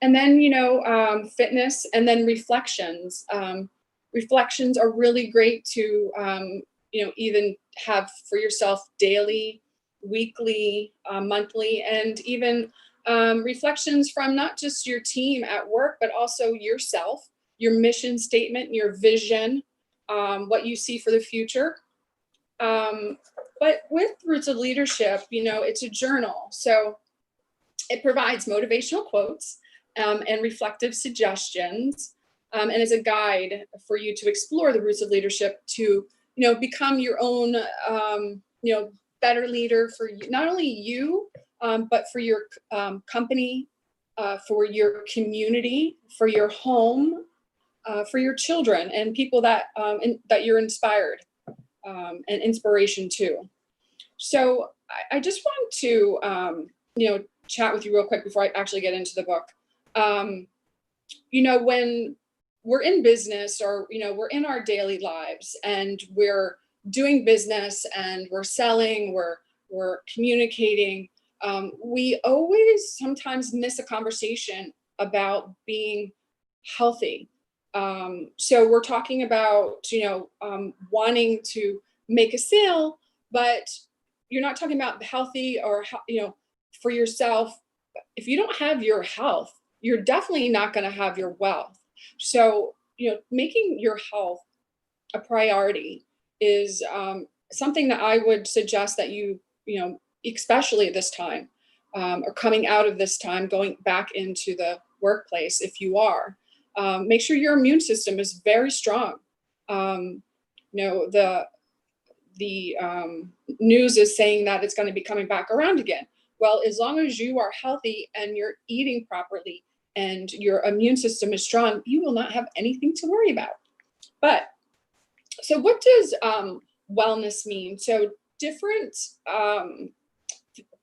And then, fitness, and then reflections. Reflections are really great to, even have for yourself daily, weekly, monthly, and even reflections from not just your team at work, but also yourself, your mission statement, your vision, what you see for the future. But with Roots of Leadership, it's a journal. So it provides motivational quotes and reflective suggestions, and is a guide for you to explore the roots of leadership to, become your own, better leader for not only you, but for your company, for your community, for your home, for your children and people that that you're inspired and inspiration to. So I just want to, chat with you real quick before I actually get into the book. When we're in business or, we're in our daily lives and we're doing business and we're selling, we're communicating, we always sometimes miss a conversation about being healthy. So we're talking about, wanting to make a sale, but you're not talking about healthy or, for yourself. If you don't have your health, you're definitely not going to have your wealth. So, making your health a priority is something that I would suggest that you, especially this time, or coming out of this time, going back into the workplace, if you are, make sure your immune system is very strong. The news is saying that it's going to be coming back around again. Well, as long as you are healthy and you're eating properly and your immune system is strong, you will not have anything to worry about. But so what does wellness mean? So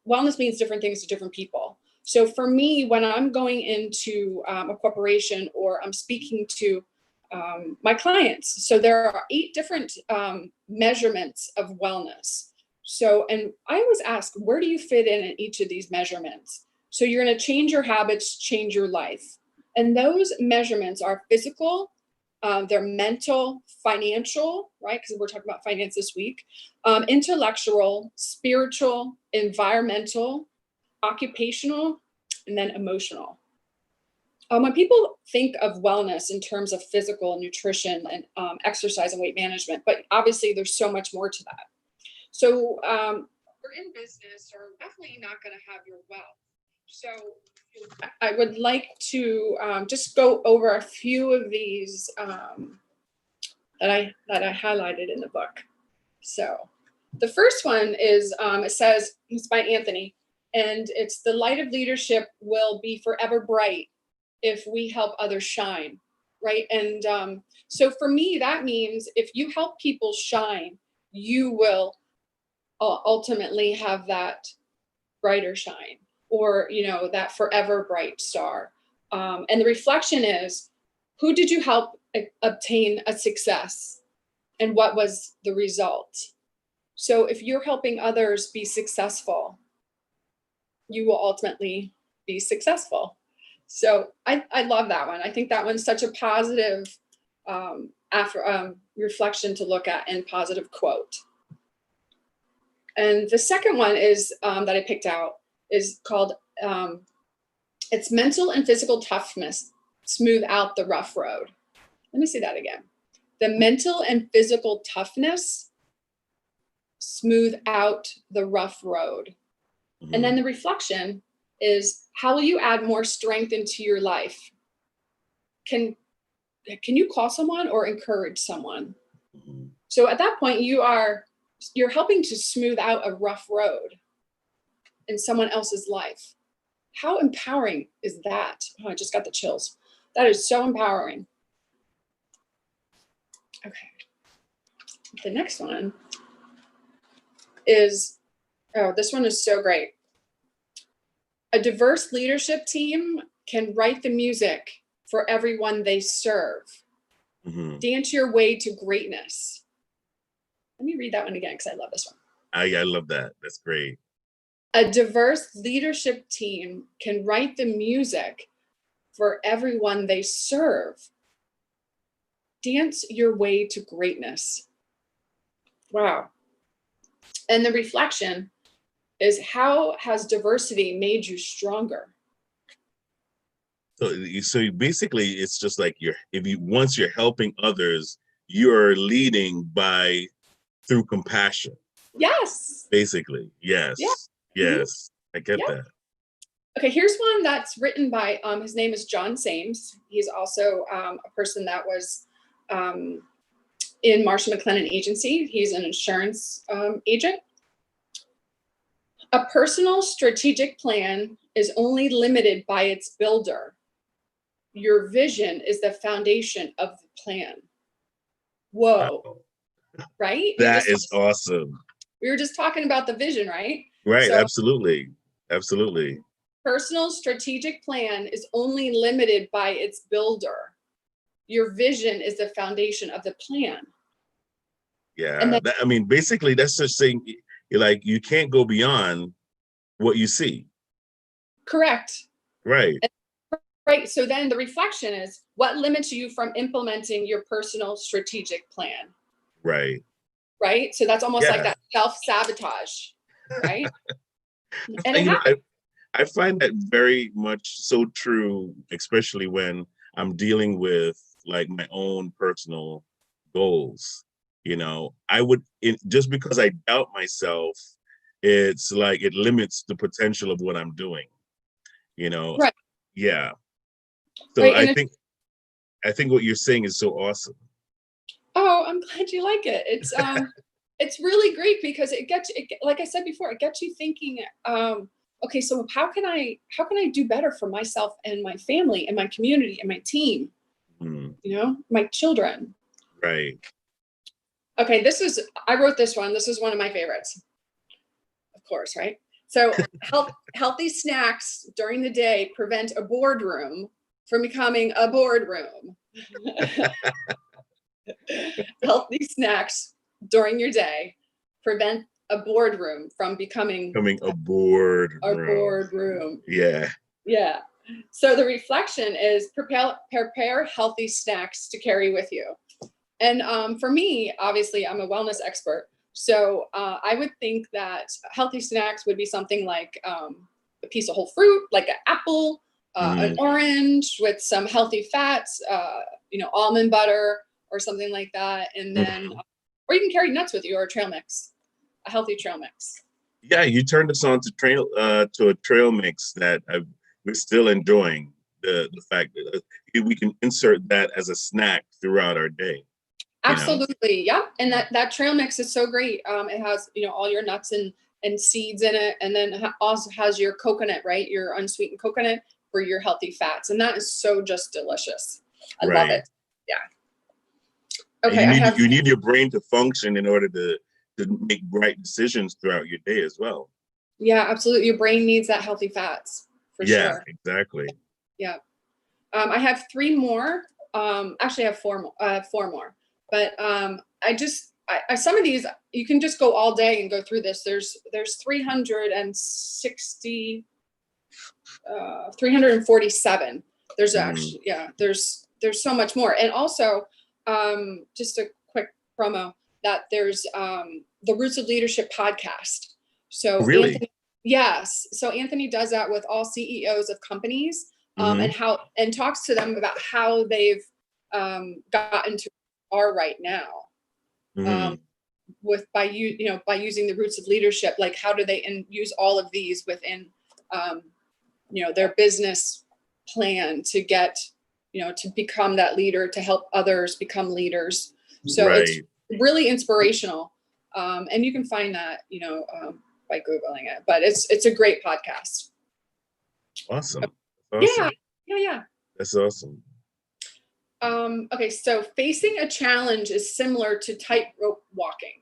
wellness means different things to different people. So for me, when I'm going into a corporation or I'm speaking to my clients, so there are 8 different measurements of wellness. So, and I always ask, where do you fit in each of these measurements? So you're going to change your habits, change your life. And those measurements are physical, they're mental, financial, right? Because we're talking about finance this week, intellectual, spiritual, environmental, occupational, and then emotional. When people think of wellness in terms of physical nutrition and exercise and weight management, but obviously there's so much more to that. So we're in business, or definitely not going to have your wealth. So I would like to just go over a few of these that I highlighted in the book. So the first one is, it says, it's by Anthony, and it's the light of leadership will be forever bright if we help others shine, right? And so for me, that means if you help people shine, you will ultimately have that brighter shine, or that forever bright star. And the reflection is, who did you help obtain a success, and what was the result? So if you're helping others be successful, you will ultimately be successful. So I love that one. I think that one's such a positive reflection to look at, and positive quote. And the second one is that I picked out is called, it's mental and physical toughness smooth out the rough road. Let me say that again. The mental and physical toughness smooth out the rough road. Mm-hmm. And then the reflection is, how will you add more strength into your life? Can you call someone or encourage someone? Mm-hmm. So at that point, you're helping to smooth out a rough road in someone else's life. How empowering is that? Oh, I just got the chills. That is so empowering. Okay. The next one is, this one is so great. A diverse leadership team can write the music for everyone they serve. Mm-hmm. Dance your way to greatness. Let me read that one again, because I love this one. I love that. That's great. A diverse leadership team can write the music for everyone they serve. Dance your way to greatness. Wow. And the reflection is, how has diversity made you stronger? So basically, it's just like once you're helping others, you're leading through compassion. Yes. Basically, yes, Yeah. yes, I get that. Okay, here's one that's written by, his name is John Sames. He's also a person that was in Marsh & McLennan Agency. He's an insurance agent. A personal strategic plan is only limited by its builder. Your vision is the foundation of the plan. Whoa. Wow. Right? That is awesome. We were just talking about the vision, right? Right, So, absolutely. Absolutely. Personal strategic plan is only limited by its builder. Your vision is the foundation of the plan. Yeah, basically that's just saying, you can't go beyond what you see. Correct. Right. Right. So then the reflection is, what limits you from implementing your personal strategic plan? Right. Right. So that's almost like that self-sabotage. Right. And I find that very much so true, especially when I'm dealing with like my own personal goals. Just because I doubt myself, it's like it limits the potential of what I'm doing. Right. Yeah. So right. I think what you're saying is so awesome. Oh, I'm glad you like it. It's it's really great because like I said before, it gets you thinking, okay, so how can I do better for myself and my family and my community and my team? My children. Right. Okay, I wrote this one. This is one of my favorites. Of course, right? So healthy snacks during the day prevent a boardroom from becoming a boardroom. Healthy snacks during your day prevent a boardroom from becoming a boardroom. Yeah. Yeah. So the reflection is, prepare healthy snacks to carry with you. And for me, obviously, I'm a wellness expert. So I would think that healthy snacks would be something like a piece of whole fruit, like an apple, an orange with some healthy fats, almond butter or something like that. And then, or you can carry nuts with you, or a healthy trail mix. Yeah, you turned us on to a trail mix that we're still enjoying. The fact that we can insert that as a snack throughout our day. Absolutely. Yeah. And that trail mix is so great. It has, all your nuts and seeds in it. And then also has your coconut, right? Your unsweetened coconut for your healthy fats. And that is so just delicious. I love it. Yeah. Okay. You need your brain to function in order to make right decisions throughout your day as well. Yeah, absolutely. Your brain needs that healthy fats for sure. Yeah, exactly. Yeah. I have 3 more. Actually I have 4 more. But some of these, you can just go all day and go through this. There's 347. There's actually, there's so much more. And also, just a quick promo that there's the Roots of Leadership podcast. So really? So Anthony does that with all CEOs of companies, and talks to them about how they've gotten to are right now, by using the Roots of Leadership. Like, how do they use all of these within their business plan to get to become that leader, to help others become leaders. So it's really inspirational, and you can find that by Googling it. But it's a great podcast. Awesome. Yeah. That's awesome. Okay, so facing a challenge is similar to tightrope walking.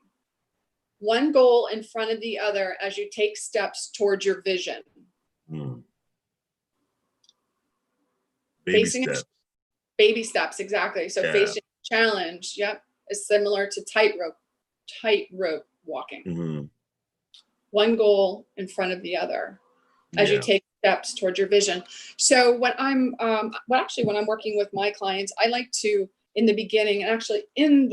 One goal in front of the other as you take steps towards your vision. Baby steps, exactly. So facing a challenge, is similar to tightrope walking. One goal in front of the other as you take steps towards your vision. So when I'm, when I'm working with my clients, I like to, in the beginning, and actually in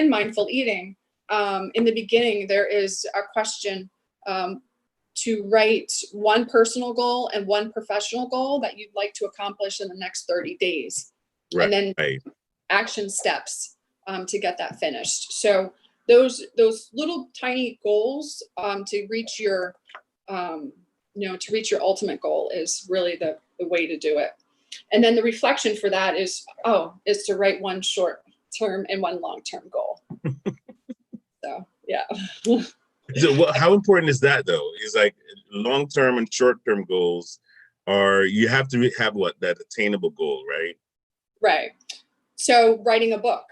mindful eating, in the beginning, there is a question to write one personal goal and one professional goal that you'd like to accomplish in the next 30 days. Right. And then action steps to get that finished. So those little tiny goals to reach your, to reach your ultimate goal is really the way to do it. And then the reflection for that is to write one short-term and one long-term goal. So, yeah. So how important is that though? Is like long-term and short-term goals you have to have that attainable goal, right? Right. So writing a book,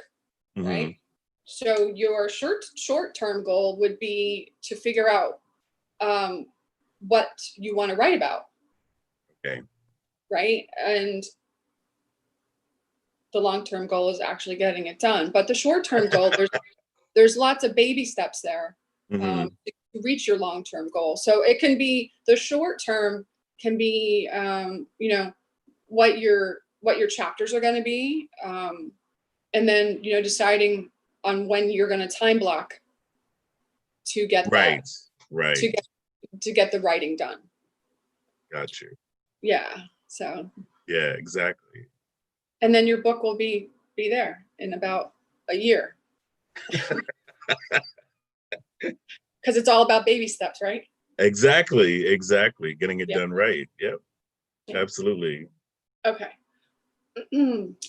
Mm-hmm. right? So your short-term goal would be to figure out what you want to write about. Okay. Right. And the long-term goal is actually getting it done. But the short-term goal, there's lots of baby steps there to reach your long-term goal. So it can be, the short-term can be, what your chapters are going to be. And then, deciding on when you're going to time block to get right. to get the writing done. Got you. Yeah. So. Yeah, exactly. And then your book will be there in about a year. Because it's all about baby steps, right? Exactly. Getting it done right. Yep. Yeah. Absolutely. Okay.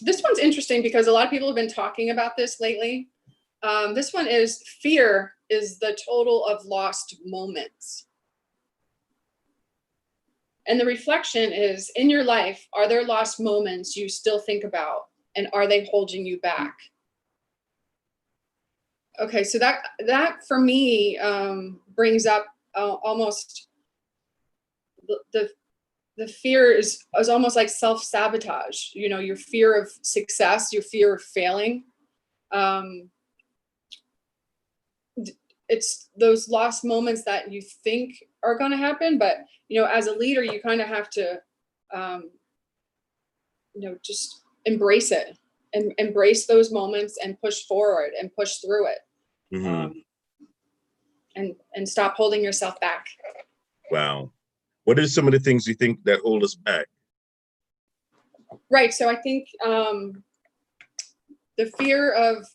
This one's interesting because a lot of people have been talking about this lately. This one is fear is the total of lost moments. And the reflection is, in your life, are there lost moments you still think about, and are they holding you back? Okay, so that for me brings up almost the fear is almost like self-sabotage. Your fear of success, your fear of failing. It's those lost moments that you think are going to happen, but as a leader, you kind of have to, just embrace it and embrace those moments and push forward and push through it. And stop holding yourself back. Wow. What are some of the things you think that hold us back? Right. So I think the fear of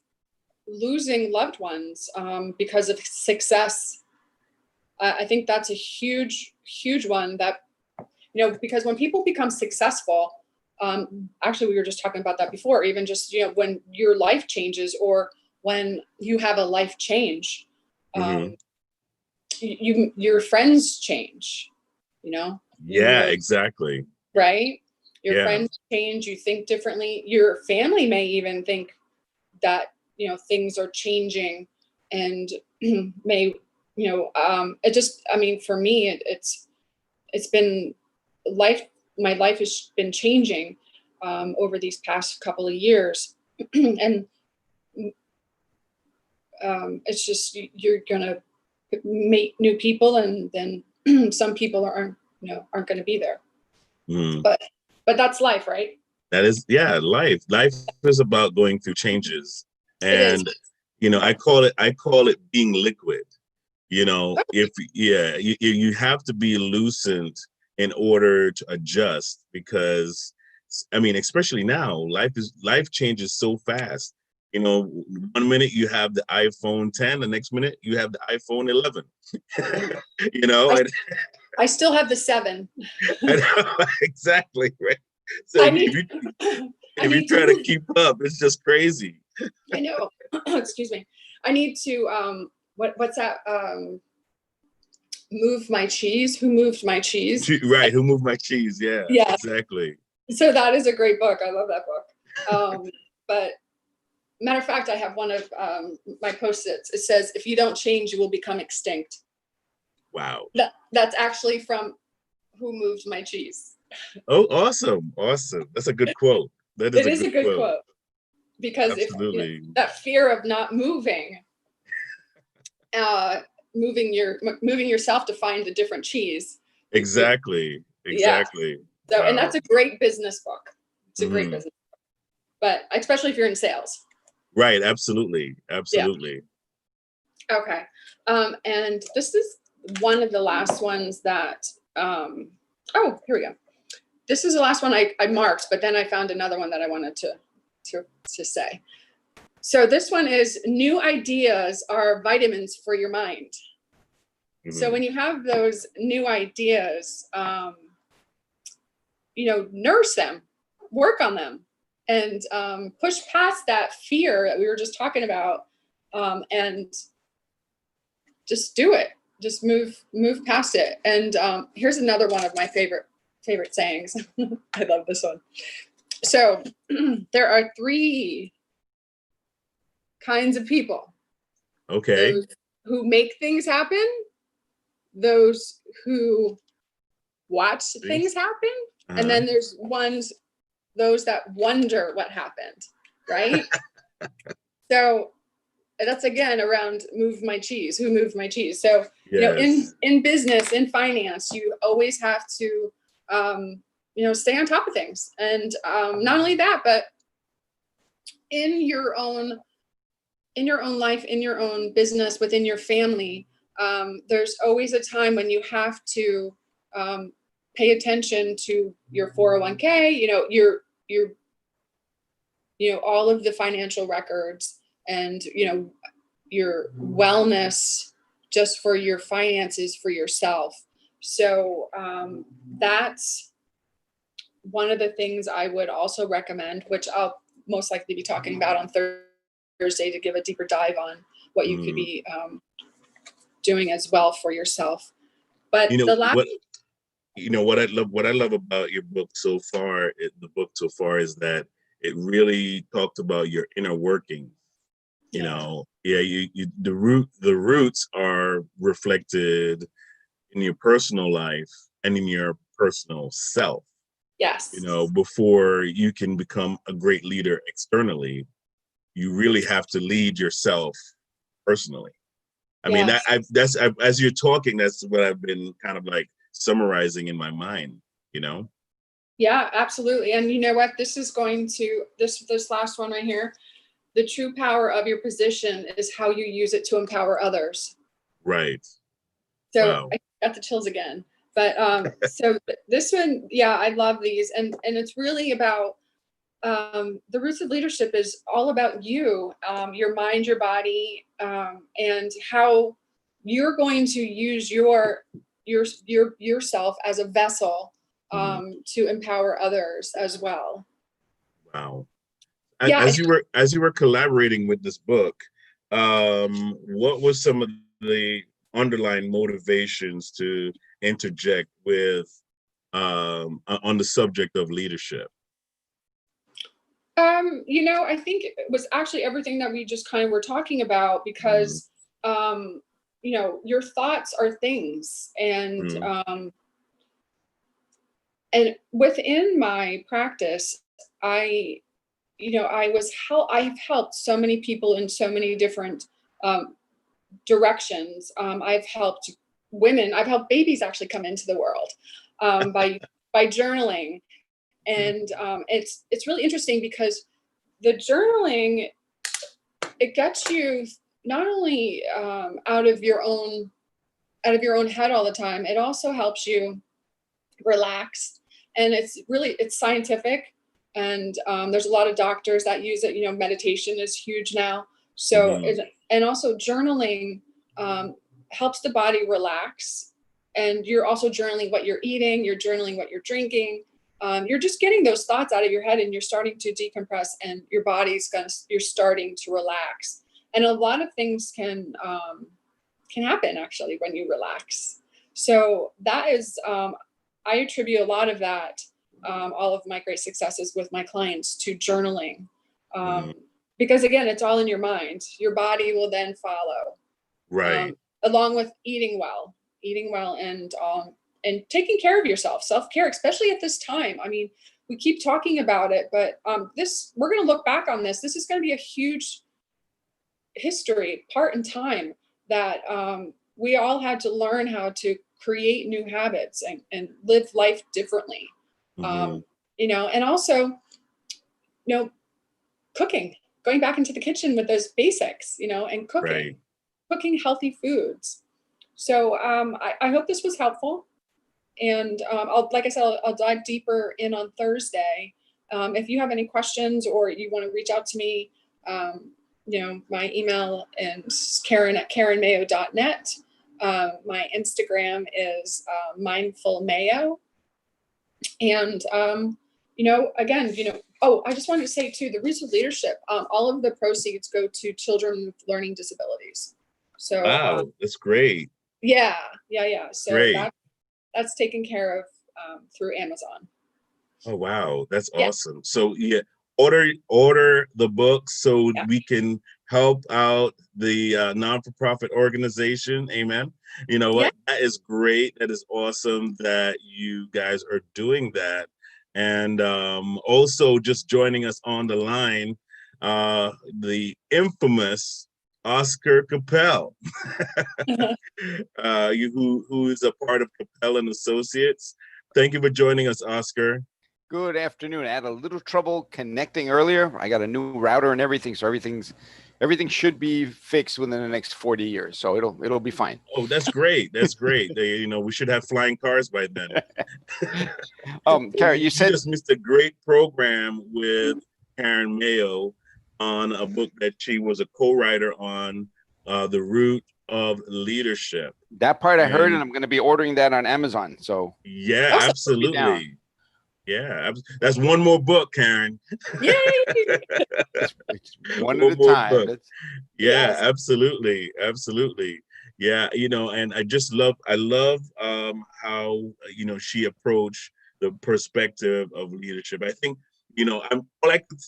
losing loved ones because of success. I think that's a huge one that, because when people become successful, actually, we were just talking about that before, even just, when your life changes or when you have a life change, your friends change, Yeah, exactly. Right. Your friends change, you think differently. Your family may even think that, things are changing and may, it just, for me, it's been my life has been changing over these past couple of years. And it's just, you're going to meet new people, and then some people aren't going to be there. But that's life, right? That is, life. Life is about going through changes. And, I call it being liquid. If you have to be loosened in order to adjust, because especially now, life changes so fast. 1 minute you have the iPhone 10, the next minute you have the iPhone 11. I still have the 7. I know, exactly, right? So if you try to keep up, it's just crazy. I know. Excuse me. I need to what's that? Move my cheese. Who moved my cheese? Right. Who moved my cheese? Yeah. Yeah. Exactly. So that is a great book. I love that book. But matter of fact, I have one of my Post-its. It says, "If you don't change, you will become extinct." Wow. That's actually from Who Moved My Cheese. Oh, awesome. That's a good quote. It is a good quote. Because absolutely, if that fear of not moving, moving yourself to find a different cheese. Exactly. Yeah. exactly. So, and Wow. that's a great business book. It's a great Mhm. business, but especially if you're in sales. Right. Absolutely. Yeah. Absolutely. Okay. And this is one of the last ones that, oh, here we go. This is the last one I marked, but then I found another one that I wanted to say. So this one is new ideas are vitamins for your mind. So Mhm. when you have those new ideas, nurse them, work on them, and push past that fear that we were just talking about, and just do it. Just move past it. And here's another one of my favorite sayings. I love this one. So there are three kinds of people: Okay. those who make things happen, those who watch See? things happen, and Uh-huh. then there's those that wonder what happened, right? So that's again around move my cheese. Who moved my cheese? So Yes. in business, in finance, you always have to stay on top of things, and not only that, but in your own life, in your own business, within your family, there's always a time when you have to pay attention to your 401k, all of the financial records, and your wellness, just for your finances, for yourself. So that's one of the things I would also recommend, which I'll most likely be talking about on Thursday, to give a deeper dive on what you could Mm. be doing as well for yourself. But You know the last, what? What I love about your book so far, the book so far, is that it really talked about your inner working. yeah, Yeah, the roots are reflected in your personal life and in your personal self. yes, Before you can become a great leader externally, you really have to lead yourself personally. I mean, yes, as you're talking, that's what I've been kind of like summarizing in my mind, you know? yeah, absolutely. And you know what? This is going to this last one right here. The true power of your position is how you use it to empower others. Right. So Wow. I got the chills again. But so this one, yeah, I love these, and it's really about the roots of leadership is all about you, your mind, your body, and how you're going to use yourself as a vessel Mhm. to empower others as well. Wow. Yeah, As you were collaborating with this book, what was some of the underlying motivations to interject with on the subject of leadership? I think it was actually everything that we just kind of were talking about, Mhm. because your thoughts are things, Mhm. and within my practice, I I've helped so many people in so many different um, directions. I've helped women, I've helped babies actually come into the world by journaling. And it's really interesting because the journaling, it gets you not only out of your own head all the time, it also helps you relax. And it's scientific, and there's a lot of doctors that use it. Meditation is huge now. So Mhm. and also journaling helps the body relax, and you're also journaling what you're eating, you're journaling what you're drinking. You're just getting those thoughts out of your head, and you're starting to decompress, and your you're starting to relax. And a lot of things can happen actually when you relax. So that is, I attribute a lot of that, all of my great successes with my clients, to journaling. Mhm. Um, because again, it's all in your mind. Your body will then follow, Right. um, along with eating well, and taking care of yourself, self-care, especially at this time. I mean, we keep talking about it, but we're going to look back on this. This is going to be a huge history part in time that we all had to learn how to create new habits and live life differently. And also, cooking, going back into the kitchen with those basics, and cooking healthy foods. So I hope this was helpful. And like I said, I'll dive deeper in on Thursday. If you have any questions or you want to reach out to me, my email is Karen@KarenMayo.net. My Instagram is mindfulmayo. And, again, I just wanted to say too, the Roots of Leadership, all of the proceeds go to children with learning disabilities. So wow, that's great. Yeah. So great. That's taken care of through Amazon. Oh wow, that's awesome. So order the book so we can help out the non-for-profit organization. Amen. You know what? That is great. That is awesome that you guys are doing that. And also just joining us on the line, the infamous Oscar Capel, who is a part of Capel and Associates. Thank you for joining us, Oscar. Good afternoon. I had a little trouble connecting earlier. I got a new router and everything, so everything should be fixed within the next 40 years. So it'll be fine. Oh, that's great. That's great. We should have flying cars by then. Karen, you said just missed a great program with Karen Mayo on a book that she was a co-writer on, The Root of Leadership. That part I heard, and I'm going to be ordering that on Amazon. So yeah, absolutely. Yeah, that's one more book, Karen. Yay! It's one at a time. Yeah, absolutely. Yeah, and I love how she approached the perspective of leadership. I think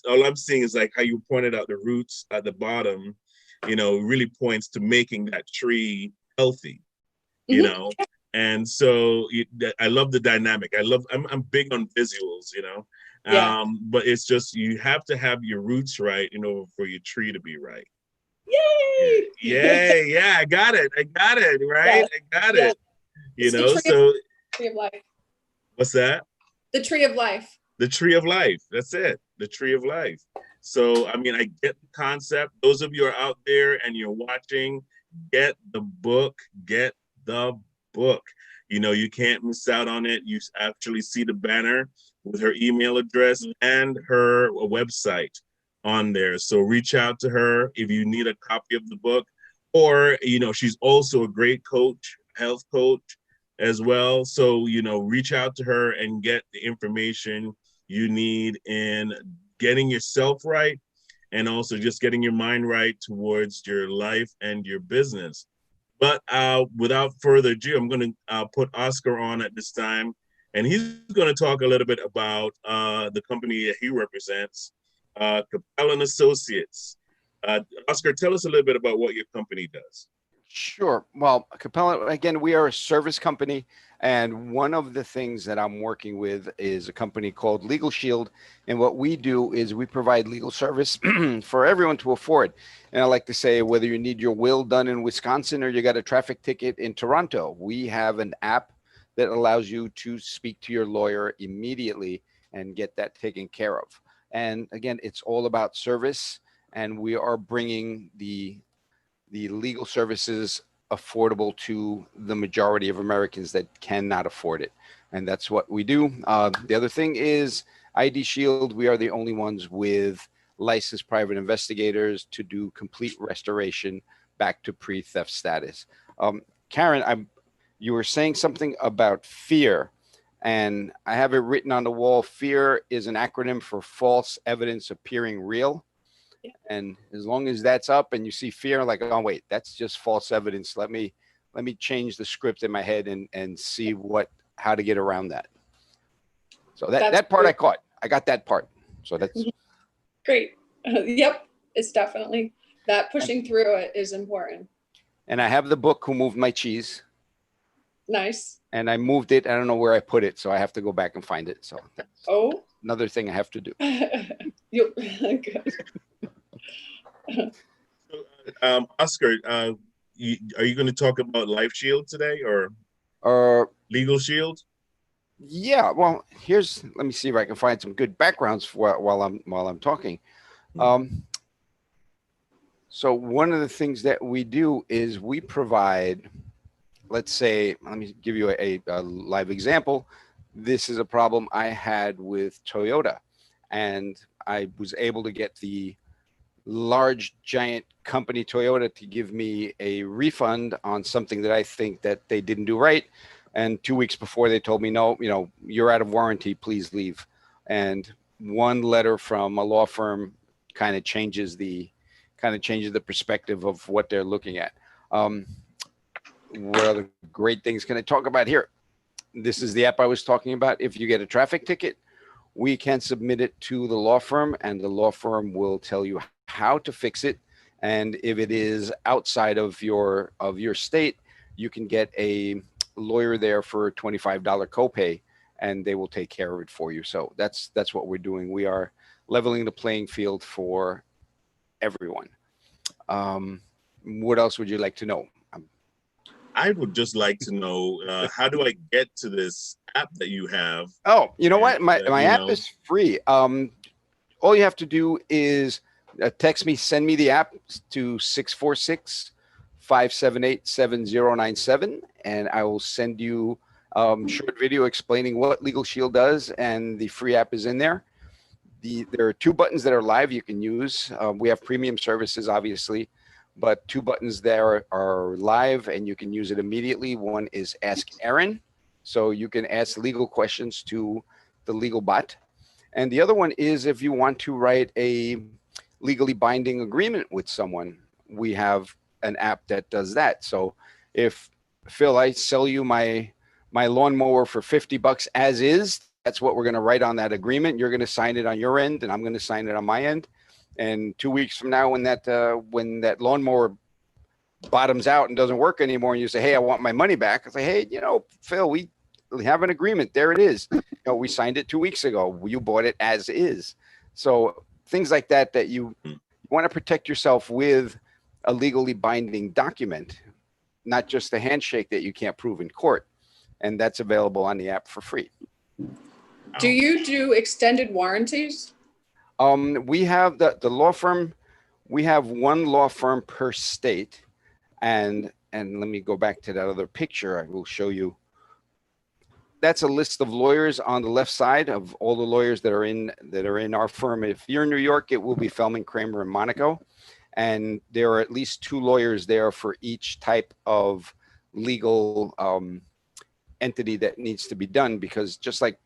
all I'm seeing is like how you pointed out the roots at the bottom. Really points to making that tree healthy. And so I love the dynamic. I'm big on visuals, but it's just, you have to have your roots right in order for your tree to be right. Yay! Yay! Yeah, I got it. Right? Yes. I got it. Tree of life. What's that? The tree of life. The tree of life. That's it. The tree of life. So, I get the concept. Those of you are out there and you're watching, get the book. You can't miss out on it. You actually see the banner with her email address and her website on there. So reach out to her if you need a copy of the book, or, she's also a great coach, health coach as well. So, reach out to her and get the information you need in getting yourself right, and also just getting your mind right towards your life and your business. But without further ado, I'm going to put Oscar on at this time, and he's going to talk a little bit about the company that he represents, Capel and Associates. Oscar, tell us a little bit about what your company does. Sure. Well, Capel, again, we are a service company, and one of the things that I'm working with is a company called Legal Shield, and what we do is we provide legal service for everyone to afford. And I like to say, whether you need your will done in Wisconsin or you got a traffic ticket in Toronto, we have an app that allows you to speak to your lawyer immediately and get that taken care of. And again, it's all about service, and we are bringing the legal services affordable to the majority of Americans that cannot afford it. And that's what we do. The other thing is ID Shield. We are the only ones with licensed private investigators to do complete restoration back to pre-theft status. Karen, you were saying something about fear, and I have it written on the wall. Fear is an acronym for false evidence appearing real. And as long as that's up and you see fear, like, oh wait, that's just false evidence. Let me change the script in my head and see how to get around that. So that part I caught. I got that part. So that's great. Yep, it's definitely that pushing through it is important. And I have the book, Who Moved My Cheese. Nice. And I moved it. I don't know where I put it, so I have to go back and find it. So that's another thing I have to do. Good. So, Oscar, are you going to talk about Life Shield today, or? Uh, Legal Shield? yeah. Well, let me see if I can find some good backgrounds while I'm talking. So one of the things that we do is we provide, let's say, let me give you a live example. This is a problem I had with Toyota, and I was able to get the large giant company Toyota to give me a refund on something that I think that they didn't do right. And 2 weeks before, they told me, no, you're out of warranty, please leave. And one letter from a law firm kind of changes the perspective of what they're looking at. What other great things can I talk about here? This is the app I was talking about. If you get a traffic ticket, we can submit it to the law firm, and the law firm will tell you how to fix it. And if it is outside of your state, you can get a lawyer there for a $25 copay, and they will take care of it for you. So that's what we're doing. We are leveling the playing field for everyone. What else would you like to know? I would just like to know, how do I get to this app that you have? Oh, you know what? My app is free. All you have to do is text me, send me the app to 646-578-7097, and I will send you short video explaining what Legal Shield does, and the free app is in there. There are 2 buttons that are live you can use. We have premium services, obviously, but 2 buttons there are live and you can use it immediately. One is Ask Aaron, so you can ask legal questions to the legal bot. And the other one is if you want to write a legally binding agreement with someone, we have an app that does that. So if, Phil, I sell you my lawnmower for $50 as is, that's what we're going to write on that agreement. You're going to sign it on your end, and I'm going to sign it on my end. And 2 weeks from now, when that lawnmower bottoms out and doesn't work anymore, and you say, "Hey, I want my money back," I say, "Hey, Phil, we have an agreement. There it is. We signed it 2 weeks ago. You bought it as is." So things like that you want to protect yourself with a legally binding document, not just a handshake that you can't prove in court. And that's available on the app for free. Do you do extended warranties? We have the law firm. We have one law firm per state, and let me go back to that other picture. I will show you. That's a list of lawyers on the left side of all the lawyers that are in our firm. If you're in New York, it will be Feldman, Kramer, and Monaco, and there are at least 2 lawyers there for each type of legal entity that needs to be done, because just like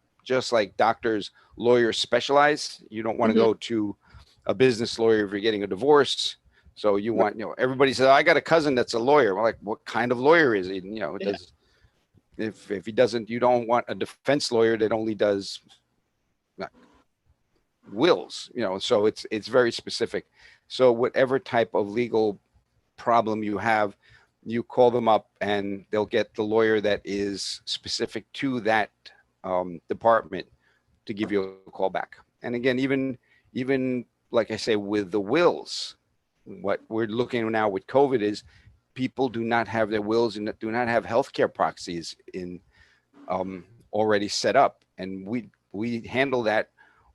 doctors, lawyers specialize. You don't want to go to a business lawyer if you're getting a divorce. So you want, everybody says, I got a cousin that's a lawyer. We're like, what kind of lawyer is he? Does, if he doesn't, you don't want a defense lawyer that only does wills, so it's very specific. So whatever type of legal problem you have, you call them up and they'll get the lawyer that is specific to that department to give you a call back. And again, even like I say, with the wills, what we're looking now with COVID is people do not have their wills and do not have healthcare proxies in already set up. And we handle that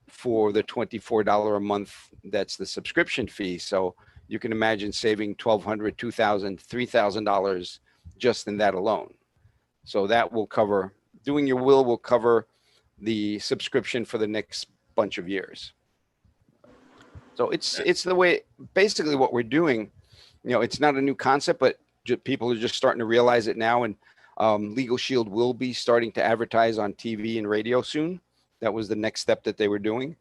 for the $24 a month. That's the subscription fee. So you can imagine saving $1,200, $2,000, $3,000 just in that alone. So that will cover, doing your will cover the subscription for the next bunch of years. So it's the way, basically what we're doing, it's not a new concept, but people are just starting to realize it now. And Legal Shield will be starting to advertise on TV and radio soon. That was the next step that they were doing.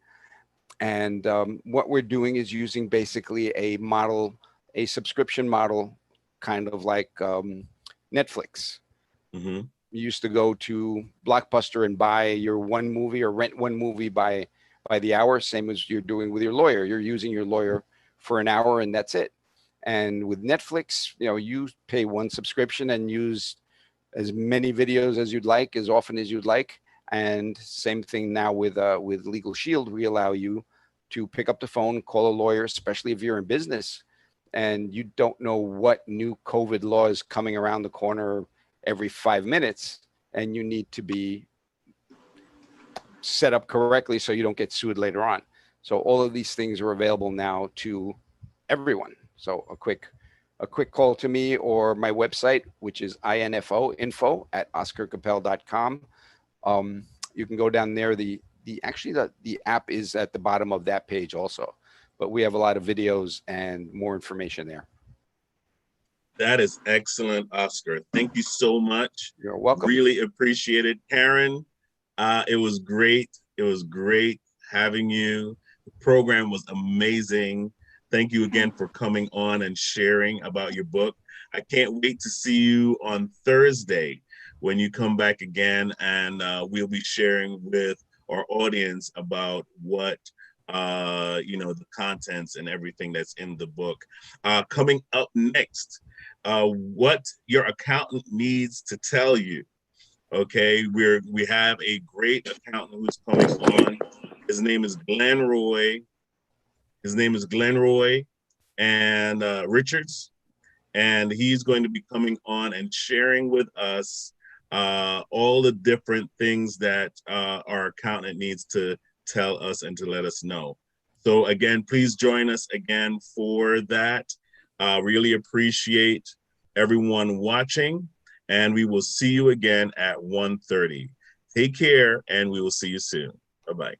And what we're doing is using basically a subscription model, kind of like Netflix. Mm-hmm. You used to go to Blockbuster and buy your one movie or rent one movie by the hour, same as you're doing with your lawyer. You're using your lawyer for an hour and that's it. And with Netflix, you pay one subscription and use as many videos as you'd like, as often as you'd like. And same thing now with Legal Shield. We allow you to pick up the phone, call a lawyer, especially if you're in business and you don't know what new COVID law is coming around the corner every 5 minutes, and you need to be set up correctly so you don't get sued later on. So all of these things are available now to everyone. So a quick call to me or my website, which is info@oscarcapel.com. You can go down there. The app is at the bottom of that page also, but we have a lot of videos and more information there. That is excellent, Oscar. Thank you so much. You're welcome. Really appreciate it. Karen, it was great. It was great having you. The program was amazing. Thank you again for coming on and sharing about your book. I can't wait to see you on Thursday when you come back again, and we'll be sharing with our audience about what the contents and everything that's in the book. Coming up next, what your accountant needs to tell you. Okay, we have a great accountant who's coming on. His name is Glenn Roy. And Richards, and he's going to be coming on and sharing with us all the different things that our accountant needs to tell us and to let us know. So again, please join us again for that. Really appreciate everyone watching, and we will see you again at 1:30. Take care, and we will see you soon. Bye-bye.